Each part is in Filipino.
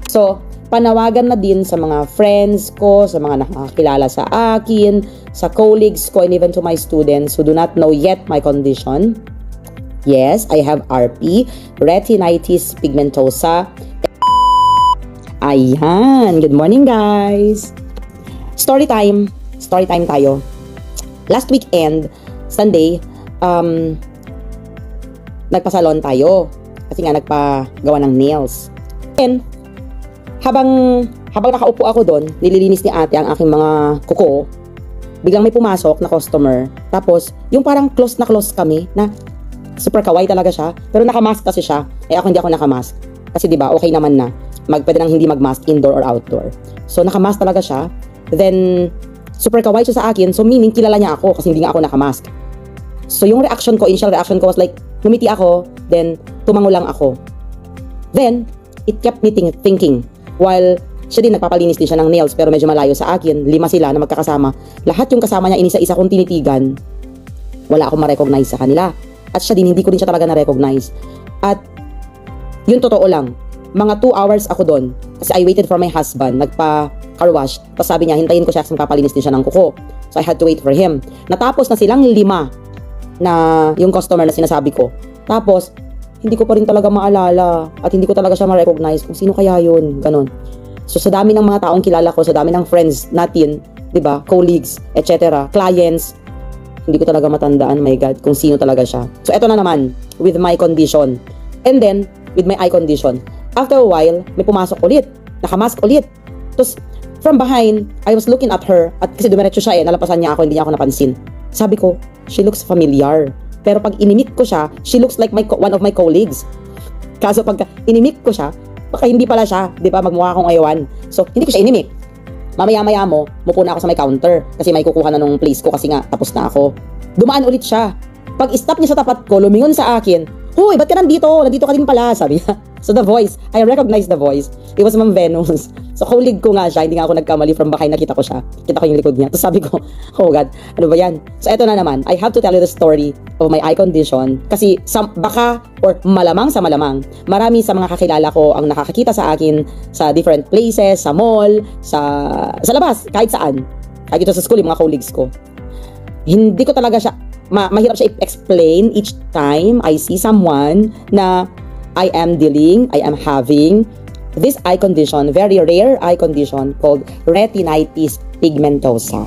So, panawagan na din sa mga friends ko, sa mga nakakilala sa akin, sa colleagues ko, and even to my students who do not know yet my condition. Yes, I have RP, retinitis pigmentosa. Ayan, good morning guys! Story time tayo. Last weekend, Sunday, nagpasalon tayo kasi nga nagpagawa ng nails. And habang nakaupo ako doon, nililinis ni ate ang aking mga kuko, biglang may pumasok na customer. Tapos, yung parang close na close kami, na super kawaii talaga siya. Pero nakamask kasi siya. Ako hindi ako nakamask. Kasi diba, okay naman na. Pwede nang hindi magmask indoor or outdoor. So, nakamask talaga siya. Then, super kawaii siya sa akin. So, meaning, kilala niya ako kasi hindi nga ako nakamask. So, yung initial reaction ko was like, ngumiti ako, then, tumango lang ako. Then, it kept me thinking. While siya din nagpapalinis din siya ng nails pero medyo malayo sa akin, 5 sila na magkakasama. Lahat yung kasama niya, inisa-isa kong tinitigan. Wala akong ma-recognize sa kanila. At siya din, hindi ko din siya talaga na-recognize. At yun totoo lang, mga 2 hours ako doon. Kasi I waited for my husband, nagpa-car wash. Tapos sabi niya, hintayin ko siya kasi magpapalinis din siya ng kuko. So I had to wait for him. Natapos na silang 5 na yung customer na sinasabi ko. Tapos, hindi ko pa rin talaga maalala at hindi ko talaga siya ma-recognize kung sino kaya yun, ganun. So sa dami ng mga taong kilala ko, sa dami ng friends natin, 'di ba, colleagues, etc., clients, hindi ko talaga matandaan, my God, kung sino talaga siya. So eto na naman with my condition. And then with my eye condition. After a while, may pumasok ulit, nakamask ulit. Tapos from behind, I was looking at her at kasi dumiretso siya nalapasan niya ako, hindi niya ako napansin. Sabi ko, she looks familiar. Pero pag inimik ko siya, she looks like one of my colleagues. Kaso pag inimik ko siya, baka hindi pala siya, di ba, magmukha akong ayawan. So, hindi ko siya inimik. Mamaya-maya mupo na ako sa may counter kasi may kukuha na nung place ko kasi nga, tapos na ako. Dumaan ulit siya. Pag stop niya sa tapat ko, lumingon sa akin, "Hoy, ba't ka nandito? Nandito ka din pala," sabi niya. So the voice, I recognize the voice. It was Ma'am Venus. So colleague ko nga siya, hindi nga ako nagkamali, from behind nakita ko siya. Kita ko yung likod niya. Tapos sabi ko, oh God, ano ba yan? So eto na naman, I have to tell you the story of my eye condition. Kasi baka, or malamang sa malamang, marami sa mga kakilala ko ang nakakakita sa akin sa different places, sa mall, sa labas, kahit saan. Kahit dito sa school, yung mga colleagues ko. Hindi ko talaga siya, mahirap siya i-explain each time I see someone na I am having this eye condition, very rare eye condition called retinitis pigmentosa.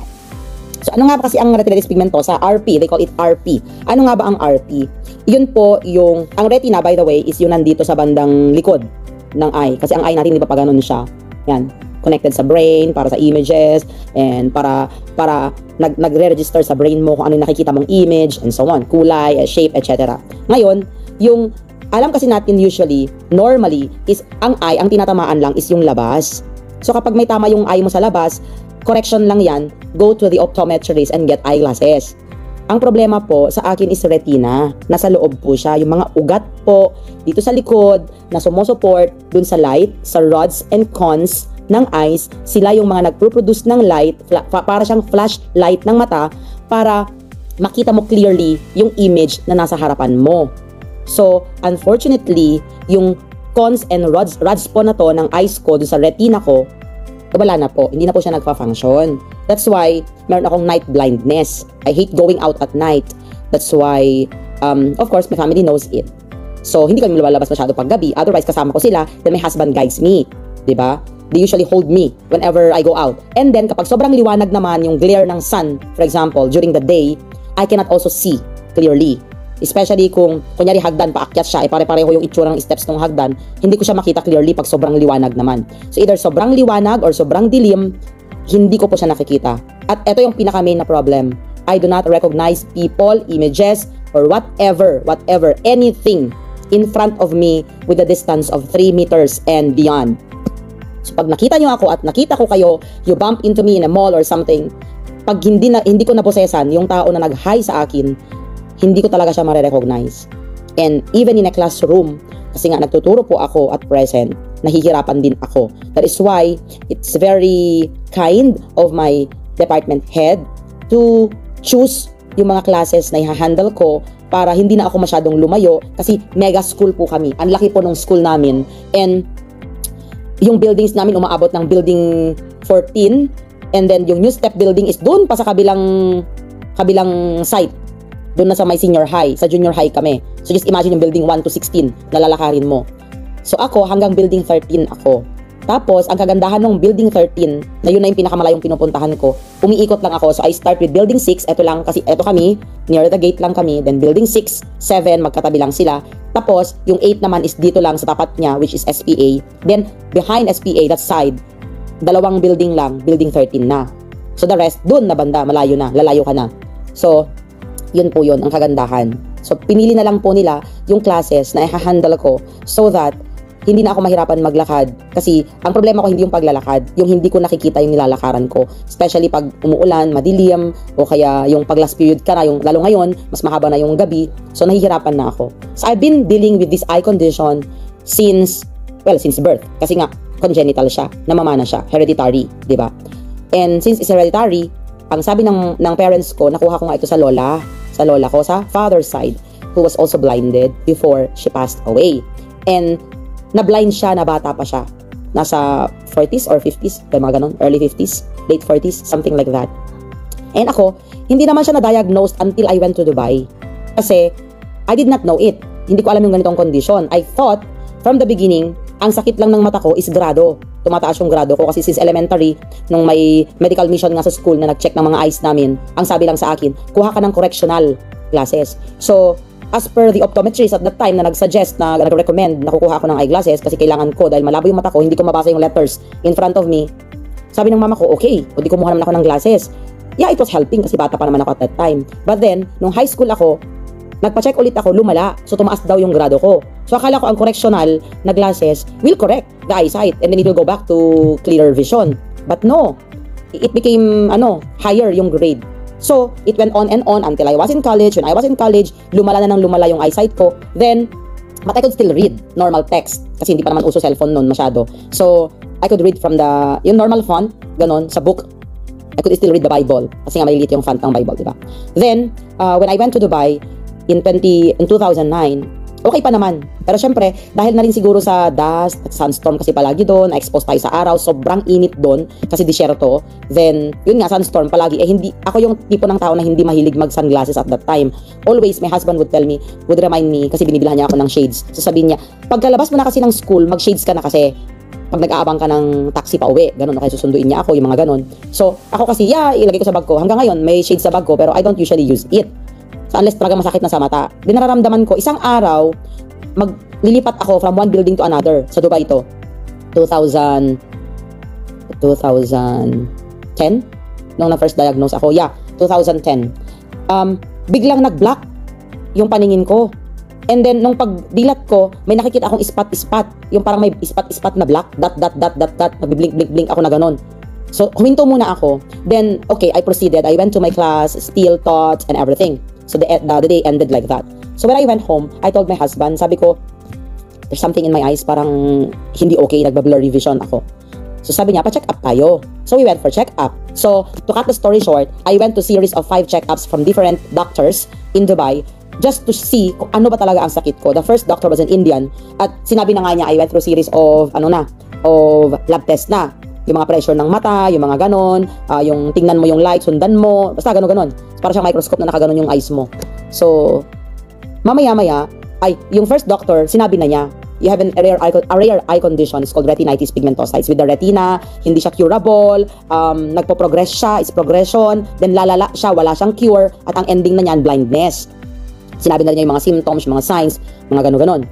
So ano nga ba kasi ang retinitis pigmentosa? RP, they call it RP. Ano nga ba ang RP? Yun po yung, ang retina by the way is yun nandito sa bandang likod ng eye. Kasi ang eye natin, di ba pa ganun siya? Yan, connected sa brain, para sa images, and para nagre-register sa brain mo kung ano yung nakikita mong image, and so on, kulay, shape, etc. Ngayon, yung alam kasi natin usually, normally, is ang eye, ang tinatamaan lang is yung labas. So kapag may tama yung eye mo sa labas, correction lang yan, go to the optometrist and get eyeglasses. Ang problema po sa akin is retina. Nasa loob po siya. Yung mga ugat po dito sa likod na sumusupport dun sa light, sa rods and cones ng eyes, sila yung mga nagproduce ng light, para siyang flashlight ng mata para makita mo clearly yung image na nasa harapan mo. So, unfortunately, yung cones and rods po na to ng eyes ko dun sa retina ko, wala na po. Hindi na po siya nagpa-function. That's why, meron akong night blindness. I hate going out at night. That's why, of course, my family knows it. So, hindi kami lumalabas masyado pag gabi. Otherwise, kasama ko sila. Then, my husband guides me. Diba? They usually hold me whenever I go out. And then, kapag sobrang liwanag naman yung glare ng sun, for example, during the day, I cannot also see clearly. Especially kung, kunyari hagdan, paakyat siya, pare-pareho yung itsura ng steps ng hagdan, hindi ko siya makita clearly pag sobrang liwanag naman. So either sobrang liwanag or sobrang dilim, hindi ko po siya nakikita. At ito yung pinaka-main na problem. I do not recognize people, images, or whatever, anything in front of me with a distance of 3 meters and beyond. So pag nakita nyo ako at nakita ko kayo, you bump into me in a mall or something, pag hindi ko naposesan yung tao na nag-hi sa akin, hindi ko talaga siya ma-recognize. And even in a classroom, kasi nga nagtuturo po ako at present, nahihirapan din ako. That is why it's very kind of my department head to choose yung mga classes na i-handle ko para hindi na ako masyadong lumayo kasi mega school po kami. Ang laki po ng school namin. And Yung buildings namin umaabot ng building 14, and then yung new step building is doon pa sa kabilang site. Doon na sa may senior high, sa junior high kami. So just imagine yung building 1 to 16 na lalakarin mo. So ako hanggang building 13 ako. Tapos ang kagandahan ng building 13, na yun na yung pinakamalayong pinupuntahan ko, umiikot lang ako. So I start with building 6, eto lang kasi eto kami, near the gate lang kami. Then building 6, 7, magkatabi lang sila. Tapos yung 8 naman is dito lang sa tapat niya, which is SPA. Then behind SPA, that side, dalawang building lang, building 13 na. So the rest, dun na banda, malayo na, lalayo ka na. So yun po yun, ang kagandahan. So pinili na lang po nila yung classes na i-handle ko so that hindi na ako mahirapan maglakad. Kasi ang problema ko hindi yung paglalakad, yung hindi ko nakikita yung nilalakaran ko. Especially pag umuulan, madilim, o kaya yung pag last period ka na, yung, lalo ngayon, mas mahaba na yung gabi. So nahihirapan na ako. So I've been dealing with this eye condition since birth. Kasi nga, congenital siya, namamana siya, hereditary, di ba? And since it's hereditary, ang sabi ng parents ko, nakuha ko nga ito sa lola ko, sa father's side, who was also blinded before she passed away. And na-blind siya, na bata pa siya. Nasa 40s or 50s, mga ganon, early 50s, late 40s, something like that. And ako, hindi naman siya na-diagnosed until I went to Dubai. Kasi, I did not know it. Hindi ko alam yung ganitong condition. I thought, from the beginning, ang sakit lang ng mata ko is grado. Tumataas yung grado ko kasi since elementary, nung may medical mission nga sa school na nag-check ng mga eyes namin, ang sabi lang sa akin, kuha ka ng correctional glasses. So, as per the optometrist at that time na nag-suggest, na nag-recommend na kukuha ako ng eyeglasses kasi kailangan ko dahil malabo yung mata ko, hindi ko mabasa yung letters in front of me. Sabi ng mama ko, okay, o di kumuha naman ako ng glasses. Yeah, it was helping kasi bata pa naman ako at that time. But then, nung high school ako, nagpa-check ulit ako, lumala. So, tumaas daw yung grado ko. So, akala ko ang correctional na glasses will correct the eyesight and then it will go back to clearer vision. But no, it became, higher yung grade. So, it went on and on until I was in college. When I was in college, lumala na ng lumala yung eyesight ko. Then, but I could still read normal text. Kasi hindi pa naman uso cellphone noon masyado. So, I could read from yung normal font, ganon, sa book. I could still read the Bible. Kasi nga maliliit yung font ng Bible, diba? Then, when I went to Dubai, in 2009, okay pa naman. Pero syempre, dahil na rin siguro sa dust at sunstorm kasi palagi doon, na-expose tayo sa araw, sobrang init doon kasi disyerto. Then, yun nga, sunstorm palagi. Hindi, ako yung tipo ng tao na hindi mahilig mag-sunglasses at that time. Always, my husband would remind me, kasi binibilhan niya ako ng shades. So sabihin niya, pagkalabas mo na kasi ng school, mag-shades ka na kasi pag nag-aabang ka ng taxi pa uwi, ganun, o kaya susunduin niya ako, yung mga ganun. So, ako kasi, ilagay ko sa bag ko. Hanggang ngayon, may shades sa bag ko, pero I don't usually use it. So, unless talaga masakit na sa mata. Di nararamdaman ko, isang araw, maglilipat ako from one building to another sa Dubai ito. 2010 nung na-first diagnose ako. Yeah, 2010. Biglang nag-black yung paningin ko. And then, nung pagdilat ko, may nakikita akong ispat-ispat. Yung parang may ispat-ispat na black. Dot. Nagbi-blink ako na ganon. So, huminto muna ako. Then, okay, I proceeded. I went to my class, still taught, and everything. So, the day ended like that. So, when I went home, I told my husband, sabi ko, there's something in my eyes, parang hindi okay, nagba-blurry vision ako. So, sabi niya, pa-check up tayo. So, we went for check up. So, to cut the story short, I went to series of 5 check-ups from different doctors in Dubai just to see kung ano ba talaga ang sakit ko. The first doctor was an Indian at sinabi na nga niya, I went through series of lab test na. Yung mga pressure ng mata, yung mga ganon, yung tingnan mo yung light, sundan mo, basta ganon-ganon. Para siyang microscope na nakaganon yung eyes mo. So, mamaya-maya, yung first doctor, sinabi na niya, you have a rare eye condition, it's called retinitis pigmentosa. It's with the retina, hindi siya curable, nagpo-progress siya, it's progression, then lalala siya, wala siyang cure, at ang ending na niyan, blindness. Sinabi na niya yung mga symptoms, yung mga signs, mga ganon-ganon.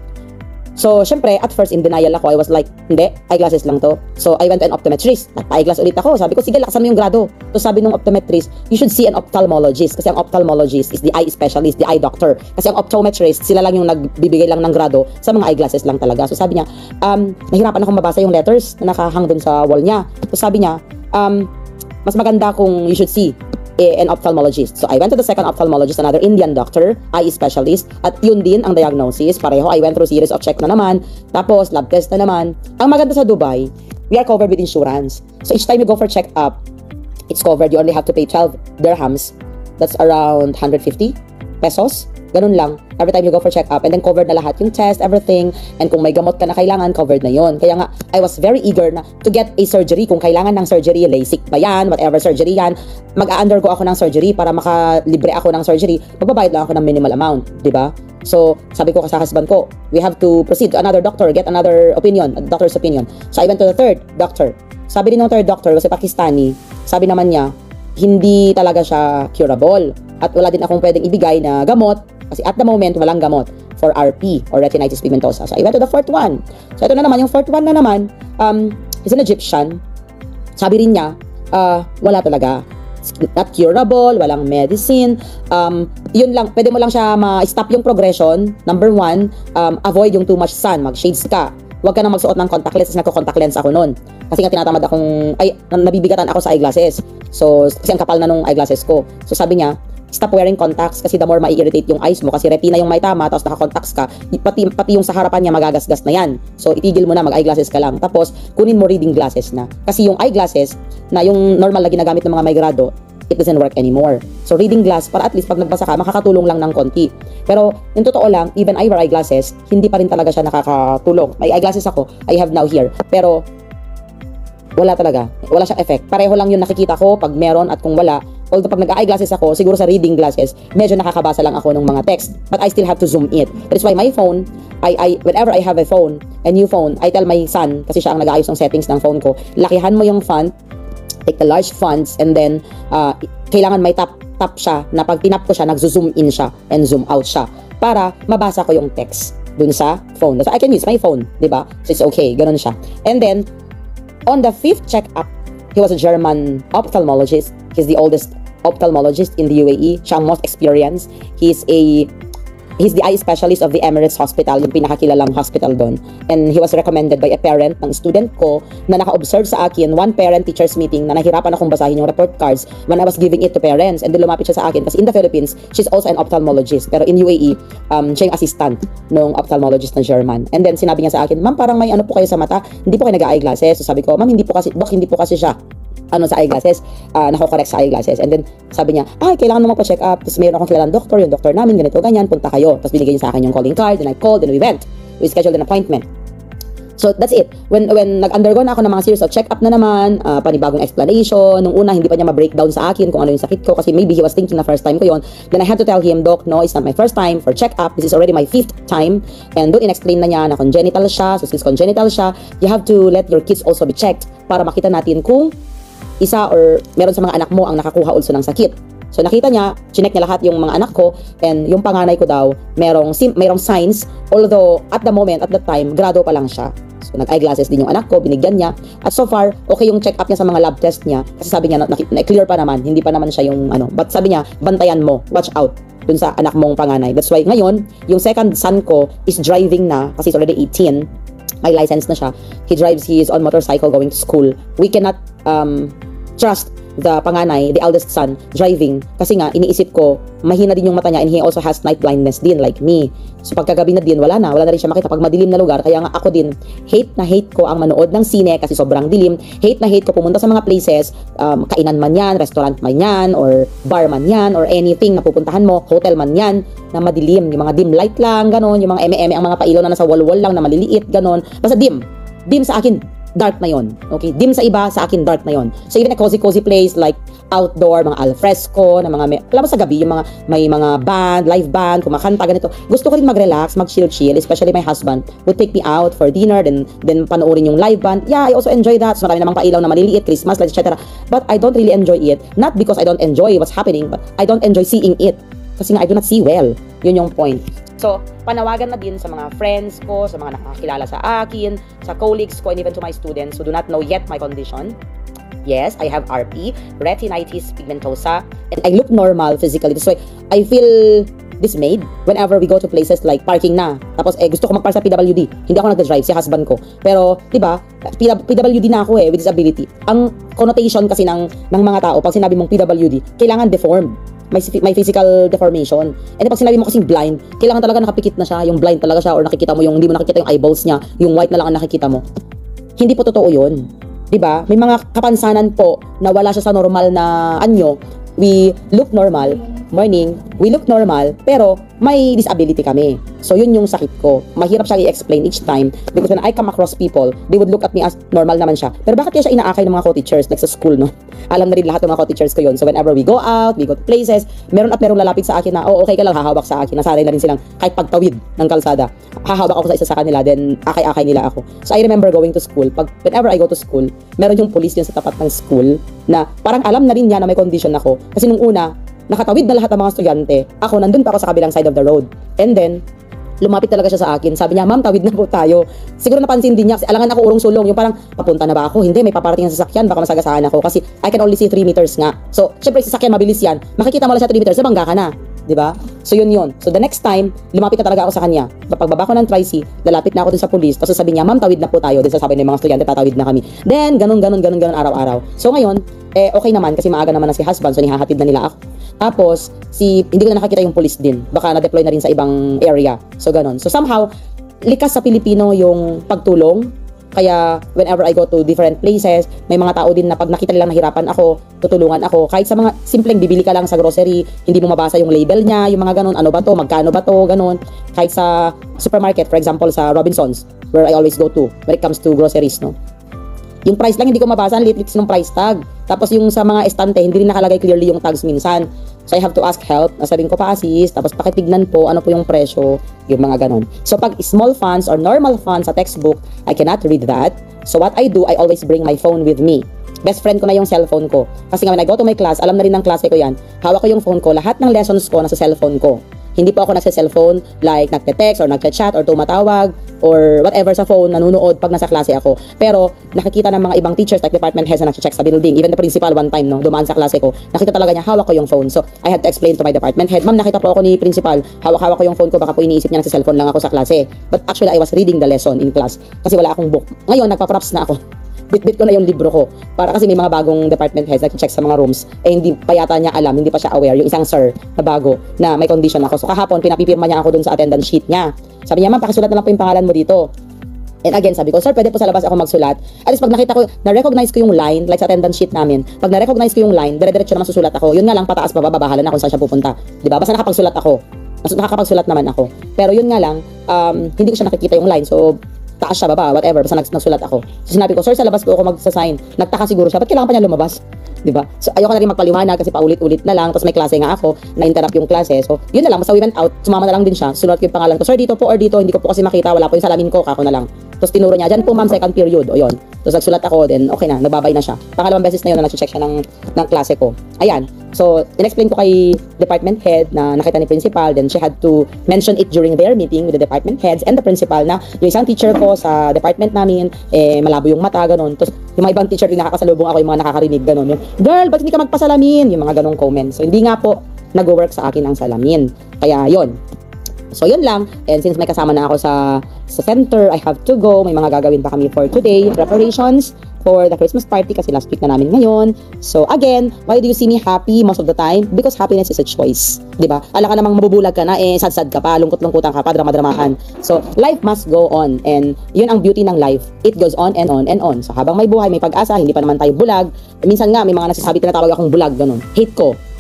So, syempre, at first, in denial ako. I was like, hindi, eyeglasses lang to. So, I went to an optometrist. Eyeglass ulit ako. Sabi ko, sige, lakasan mo yung grado. So, sabi ng optometrist, you should see an ophthalmologist. Kasi ang ophthalmologist is the eye specialist, the eye doctor. Kasi ang optometrist, sila lang yung nagbibigay lang ng grado sa mga eyeglasses lang talaga. So, sabi niya, nahirapan akong mabasa yung letters na nakahang dun sa wall niya. So, sabi niya, mas maganda kung you should see an ophthalmologist. So, I went to the second ophthalmologist, another Indian doctor, eye specialist, at yun din ang diagnosis. Pareho, I went through series of check na naman, tapos lab test na naman. Ang maganda sa Dubai, we are covered with insurance. So, each time you go for check-up, it's covered. You only have to pay 12 dirhams. That's around 150 pesos. Ganun lang. Every time you go for check-up, and then covered na lahat yung test, everything, and kung may gamot ka na kailangan, covered na yon. Kaya nga, I was very eager na to get a surgery. Kung kailangan ng surgery, LASIK ba yan, whatever surgery yan, mag-undergo ako ng surgery para makalibre ako ng surgery, magbabayad lang ako ng minimal amount, di ba? So, sabi ko sa husband ko, we have to proceed to another doctor, get another opinion, a doctor's opinion. So, I went to the third doctor. Sabi din ng third doctor, kasi Pakistani, sabi naman niya, hindi talaga siya curable. At wala din akong pwedeng ibigay na gamot, kasi at the moment, walang gamot for RP, or retinitis pigmentosa. So, I went to the fourth one. So, ito na naman, yung fourth one na naman, is an Egyptian. Sabi rin niya, wala talaga. Not curable, walang medicine. Yun lang, pwede mo lang siya ma-stop yung progression. Number one, avoid yung too much sun, mag-shades ka. Huwag ka nang magsuot ng contact lens, kasi nagko-contact lens ako noon. Kasi nga tinatamad akong, nabibigatan ako sa eyeglasses. So, kasi ang kapal na nung eyeglasses ko. So, sabi niya, stop wearing contacts kasi the more mai-irritate yung eyes mo kasi retina yung may tama tapos naka-contacts ka, pati yung sa harapan niya magagasgas na yan. So, itigil mo na, mag-eyeglasses ka lang. Tapos, kunin mo reading glasses na. Kasi yung eyeglasses na yung normal na ginagamit ng mga may grado, it doesn't work anymore. So, reading glass, para at least pag nagbasa ka, makakatulong lang ng konti. Pero, yung totoo lang, even I wear eyeglasses, hindi pa rin talaga siya nakakatulong. May eyeglasses ako, I have now here. Pero, wala talaga. Wala siyang effect. Pareho lang yung nakikita ko pag meron at kung wala. Although pag nag-eyeglasses ako, siguro sa reading glasses, medyo nakakabasa lang ako ng mga text. But I still have to zoom it. That is why my phone, whenever I have a phone, a new phone, I tell my son, kasi siya ang nag-aayos ng settings ng phone ko, lakihan mo yung font, take the large fonts, and then, kailangan may tap siya, na pag tinap ko siya, nag-zoom in siya, and zoom out siya, para mabasa ko yung text dun sa phone. So I can use my phone, diba? So it's okay, ganun siya. And then, on the 5th check-up, he was a German ophthalmologist. He's the oldest ophthalmologist in the UAE. Siya ang most experienced. He's the eye specialist of the Emirates Hospital, yung pinakakilalang hospital doon. And he was recommended by a parent ng student ko na naka-observe sa akin, one parent-teachers meeting na nahirapan akong basahin yung report cards when I was giving it to parents. And then lumapit siya sa akin kasi in the Philippines, she's also an ophthalmologist. Pero in UAE, siya yung assistant ng ophthalmologist na German. And then sinabi niya sa akin, ma'am, parang may ano po kayo sa mata, hindi po kayo nag-eyeglasses. So sabi ko, ma'am, hindi po kasi siya sa eyeglasses, nako-correct sa eyeglasses. And then, sabi niya, kailangan mo magpa-check up. Tapos mayroon akong kilalang doktor, yung doktor namin, ganito, ganyan, punta kayo. Tapos binigay niya sa akin yung calling card, and I called, and we went. We scheduled an appointment. So, that's it. When nag-undergo na ako ng mga series of check-up na naman, panibagong explanation, nung una, hindi pa niya ma-breakdown sa akin kung ano yung sakit ko, kasi maybe he was thinking na first time ko yon. Then I had to tell him, Doc, no, it's not my first time for check-up. This is already my 5th time. And doon in-explain na niya na congenital siya. So, since congenital siya, you have to let your kids also be checked para makita natin kung isa or meron sa mga anak mo ang nakakuha also ng sakit. So nakita niya, chinek niya lahat yung mga anak ko, and yung panganay ko daw, merong signs, although at the moment, at the time, grado pa lang siya. So nag-eyeglasses din yung anak ko, binigyan niya. At so far, okay yung check-up niya sa mga lab test niya. Kasi sabi niya, na-clear pa naman, hindi pa naman siya yung but sabi niya, bantayan mo, watch out dun sa anak mong panganay. That's why ngayon, yung second son ko is driving na, kasi he's already 18, may license na siya. He is on motorcycle going to school. We cannot trust the panganay, the eldest son, driving. Kasi nga, iniisip ko, mahina din yung mata niya, and he also has night blindness din, like me. So pagkagabi na din, wala na rin siya makita pag madilim na lugar. Kaya nga ako din, hate ko ang manood ng sine kasi sobrang dilim. Hate ko pumunta sa mga places, kainan man yan, restaurant man yan, or bar man yan, or anything na pupuntahan mo, hotel man yan, na madilim. Yung mga dim light lang, ganon. Yung mga eme-eme, ang mga pailaw na nasa wall-wall lang na maliliit, ganon. Basta dim. Dim sa akin, dark na yon. Okay? Dim sa iba, sa akin dark na yon. So even a cozy place like outdoor, mga alfresco, na alam mo sa gabi, yung may mga band, live band, kumakanta, ganito. Gusto ko rin mag-relax, mag-chill, especially my husband would take me out for dinner, then panoorin yung live band. Yeah, I also enjoy that. So marami namang pailaw na maliliit, Christmas lights, etc. But I don't really enjoy it. Not because I don't enjoy what's happening, but I don't enjoy seeing it. Kasi nga, I do not see well. Yun yung point. So, panawagan na din sa mga friends ko, sa mga nakakilala sa akin, sa colleagues ko, and even to my students who do not know yet my condition. Yes, I have RP, retinitis pigmentosa, and I look normal physically. That's why I feel dismayed whenever we go to places like parking na. Tapos, gusto ko magpark sa PWD. Hindi ako nagda-drive, si husband ko. Pero, di ba, PWD na ako with disability. Ang connotation kasi ng mga tao, pag sinabi mong PWD, kailangan deformed. May physical deformation. And pag sinabi mo kasing blind, kailangan talaga nakapikit na siya, yung blind talaga siya, or nakikita mo hindi mo nakikita yung eyeballs niya, yung white na lang ang nakikita mo. Hindi po totoo yun. 'Di ba? May mga kapansanan po na wala siya sa normal na anyo. We look normal morning, we look normal, pero may disability kami. So yun yung sakit ko. Mahirap siyang i-explain each time because when I come across people, they would look at me as normal naman siya. Pero bakit kaya siya inaakay ng mga co-teachers like sa school, no? Alam na rin lahat ng mga co-teachers ko yun. So whenever we go out, we go to places, meron lalapit sa akin na, oh, okay ka lang, hahawak sa akin. Nasanay na rin silang kahit pagtawid ng kalsada. Hahawak ako sa isa sa kanila, then akay-akay nila ako. So I remember going to school. Whenever I go to school, meron yung police dyan sa tapat ng school na parang alam na rin niya na may condition ako. Kasi nung una, nakatawid na lahat ng mga estudyante. Ako, nandun pa ako sa kabilang side of the road. And then, lumapit talaga siya sa akin. Sabi niya, ma'am, tawid na po tayo. Siguro napansin din niya, kasi alangan ako urong sulong. Yung parang, papunta na ba ako? Hindi, may paparating na sasakyan. Baka masagasaan ako. Kasi I can only see 3 meters nga. So, syempre, sasakyan, mabilis yan. Makikita mo lang siya 3 meters, bangga ka na. Diba? So, yun. So, the next time, lumapit na talaga ako sa kanya. Pagbaba ko ng tri-C, lalapit na ako dun sa police. Tapos sabi niya, ma'am, tawid na po tayo. Then sasabi ng mga estudyante, tatawid na kami. Then, ganun, araw-araw. So, ngayon, okay naman, kasi maaga naman na si husband. So, nihahatid na nila ako. Tapos, hindi ko na nakakita yung police din. Baka na-deploy na rin sa ibang area. So, ganun. So, somehow, likas sa Pilipino yung pagtulong. Kaya, whenever I go to different places, may mga tao din na pag nakita nilang nahirapan ako, tutulungan ako. Kahit sa mga simpleng bibili ka lang sa grocery, hindi mo mabasa yung label niya, yung mga ganun, ano ba to, magkano ba to, ganun. Kahit sa supermarket, for example, sa Robinsons, where I always go to when it comes to groceries, no? Yung price lang, hindi ko mabasa, ang liit-liit ng price tag. Tapos yung sa mga estante, hindi rin nakalagay clearly yung tags minsan. So I have to ask help. Nasabihin ko pa assist, tapos pakitignan po ano po yung presyo, yung mga ganon. So pag small funds or normal funds sa textbook, I cannot read that. So what I do, I always bring my phone with me. Best friend ko na yung cellphone ko. Kasi nga when I go to my class, alam na rin ng klase ko yan. Hawak ko yung phone ko, lahat ng lessons ko nasa cellphone ko. Hindi po ako nagsa-cellphone like nagte-text or nagchat-chat or tumatawag or whatever sa phone, nanunood pag nasa klase ako. Pero nakikita ng mga ibang teachers like department heads na nag-check sa building. Even the principal one time, no, dumaan sa klase ko, nakita talaga niya, hawak ko yung phone. So, I had to explain to my department head, ma'am, nakita po ako ni principal, hawak-hawak ko yung phone ko, baka po iniisip niya nagsa-cellphone lang ako sa klase. But actually, I was reading the lesson in class kasi wala akong book. Ngayon, nagpa-props na ako. Bit-bit ko na yung libro ko. Para kasi may mga bagong department heads na check sa mga rooms, hindi pa yata niya alam, hindi pa siya aware, yung isang sir na bago, na may condition ako. So kahapon, pinapipirma niya ako dun sa attendance sheet niya. Sabi niya, ma'am, pakisulat na lang po yung pangalan mo dito. And again, sabi ko, sir, pwede po sa labas ako magsulat. At least pag nakita ko, na-recognize ko yung line, like sa attendance sheet namin, pag na-recognize ko yung line, dire-diretso naman susulat ako. Yun nga lang, pataas pa, babahala na kung saan siya pupunta. Diba? Basta nakapagsulat ako. Nakakapagsulat naman ako. Pero yun nga lang, hindi ko siya nakikita yung line. So, taas siya, baba, whatever, basta nagsulat ako. So sinabi ko, sir, sa labas ko ako magsasign. Nagtaka siguro siya, ba't kailangan pa niya lumabas? Diba? So ayoko na rin magpaliwanag kasi paulit-ulit na lang, tapos may klase nga ako, na-interrupt yung klase. So yun na lang, basta we went out, sumama na lang din siya, sulat ko yung pangalan ko, sir, dito po or dito, hindi ko po kasi makita, wala po yung salamin ko, kako na lang. Tapos tinuro niya, dyan po ma'am, second period, o yun. Tapos nagsulat ako, then okay na, nagbabay na siya. Pangalawang beses na yun na nag-check siya ng klase ko. Ayan. So, in-explain ko kay department head na nakita ni principal, then she had to mention it during their meeting with the department heads and the principal na yung isang teacher ko sa department namin, malabo yung mata, ganun. Tapos, yung mga ibang teacher din nakakasalubong ako, yung mga nakakarinig, ganun. Yung, girl, ba't hindi ka magpasalamin? Yung mga ganung comments. So, hindi nga po nag-work sa akin ang salamin. Kaya, yon. So, yun lang. And since may kasama na ako sa center, I have to go. May mga gagawin pa kami for today. Preparations for the Christmas party kasi last week na namin ngayon. So, again, why do you see me happy most of the time? Because happiness is a choice. Diba? Ala ka namang mabubulag ka na, sad-sad ka pa, lungkot-lungkutan ka pa, drama-dramahan. So, life must go on. And yun ang beauty ng life. It goes on and on and on. So, habang may buhay, may pag-asa, hindi pa naman tayo bulag. Minsan nga, may mga nagsasabi, tinatawag akong bulag, ganun.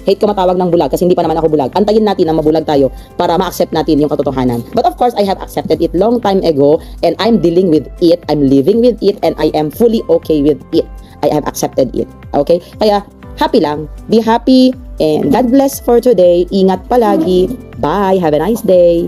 Hate ko matawag ng bulag kasi hindi pa naman ako bulag. Antayin natin na mabulag tayo para ma-accept natin yung katotohanan. But of course, I have accepted it long time ago and I'm dealing with it, I'm living with it, and I am fully okay with it. I have accepted it. Okay? Kaya, happy lang. Be happy and God bless for today. Ingat palagi. Bye. Have a nice day.